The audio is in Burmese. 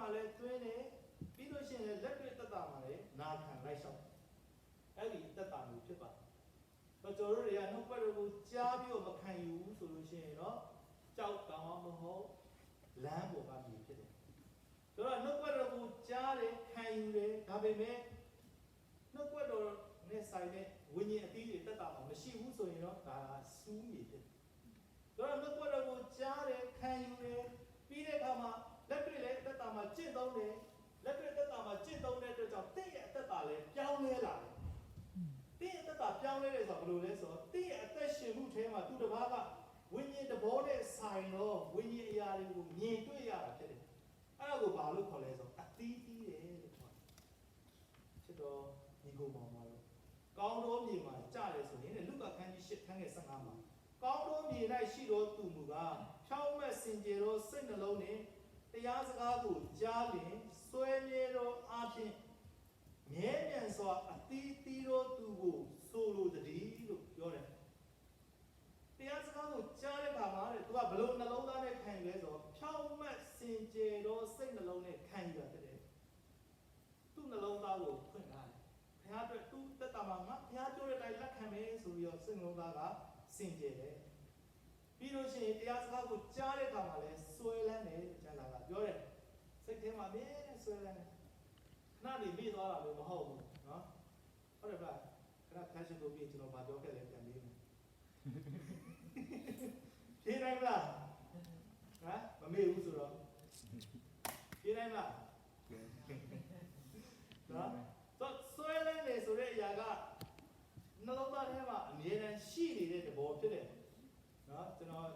မှာလဲသွင်းတယ်ပြီးလို့ရှိရင်လည်းလက်တွေ့တက်တာမှာလဲနာခံလိုက်ရှောက်အဲ့ဒီတက်တာမျိုးဖြစ်ပါတယ်ကျွန်တော်တို့တွေကနှုတ်ဘက်ကိုကြားပြီးတော့မခံယူဘူးဆိုလို့ရှိရင်တော့ကြောက်တောင်မဟုတ်လမ်းပေါ်ကမြည်ဖြစ်တယ်ဆိုတော့နှုတ်ဘက်ကိုကြားတယ်ခံယူတယ်ဒါပေမဲ့နှုတ်ဘက်တော်နဲ့ဆိုင်တဲ့ဝိညာဉ်အသီးတွေတက်တာမှာမရှိဘူးဆိုရင်တော့ဒါကစူးမြည်ဖြစ်တယ်ဆိုတော့နှုတ်ဘက်တော်ကိုကြားတယ်ခံယူတယ်ပြီးတဲ့အခါမှာလက်တွေ့လည်းတက်တာမှာကျင့်သုံးတယ်လက်တွေ့တက်တာမှာကျင့်သုံးတဲ့အတွက်ကြောင့်တင့်ရဲ့အသက်တာလည်းပြောင်းလဲလာတယ်တင့်ရဲ့အသက်တာပြောင်းလဲတယ်ဆိုတော့ဘယ်လိုလဲဆိုတော့တင့်ရဲ့အသက်ရှင်မှုထဲမှာသူတစ်ပါးကဝိညာဉ်တဘောနဲ့ဆိုင်တော့ဝိညာဉ်အရာတွေကိုမြင်တွေ့ရတာဖြစ်တယ်အဲ့ဒါကိုဘာလို့ခေါ်လဲဆိုတော့အသီးသီးတယ်လို့ခေါ်တယ်ဖြစ်တော့ဒီကိုမောင်ပါလို့ကောင်းသောမြေမှာကြားတယ်ဆိုရင်လုကာခန်းကြီး8ခန်းငယ်15မှာကောင်းသောမြေ၌ရှိသောသူမူကားဖြောင်းမဲ့စင်ကြယ်သောစိတ်နှလုံးနှင့်တရားစကားကိုကြားလျင်စွဲမြဲသောအဖြစ်မြဲမြံစွာအသီးသီးသောသူကိုဆိုလိုတည်းလို့ပြောတယ်တရားစကားကိုကြားတဲ့အခါမှာတဲ့သူကဘလို့နှလုံးသားနဲ့ခံယူလဲဆိုတော့ဖြောင်းမဲ့စင်ကြယ်သောစိတ်နှလုံးနဲ့ခံယူတာဖြစ်တယ်သူ့နှလုံးသားကိုဖွင့်ထားတယ်ဘုရားအတွက်သူ့တက်တာမှာငါဘုရားပြောတဲ့အတိုင်းလက်ခံမယ်ဆိုပြီးတော့စိတ်နှလုံးသားကစင်ကြယ်တယ်ပြီးလို့ရှိရင်တရားစကားကိုကြားတဲ့အခါမှာလဲစွဲလန်းတယ်ကျမ်းစာကပြောတယ်စိတ်ထဲမှာအမြဲစွဲလန်းတယ်ခဏနေမိသွားတာလည်းမဟုတ်ဘူးနော်ဟုတ်တယ်ဗျခဏခါရှိကိုပြီးကျွန်တော်ဗာပြောခဲ့တယ်ပြန်ပြီးမယ်ဖြေနိုင်မလားဟမ်မမေ့ဘူးဆိုတော့ဖြေနိုင်မလားနော်တော့ဆွဲလန်းနေဆိုတဲ့အရာကနှလုံးသားထဲမှာအမြဲတမ်းရှိနေတဲ့သဘောဖြစ်တယ်နော်ကျွန်တော်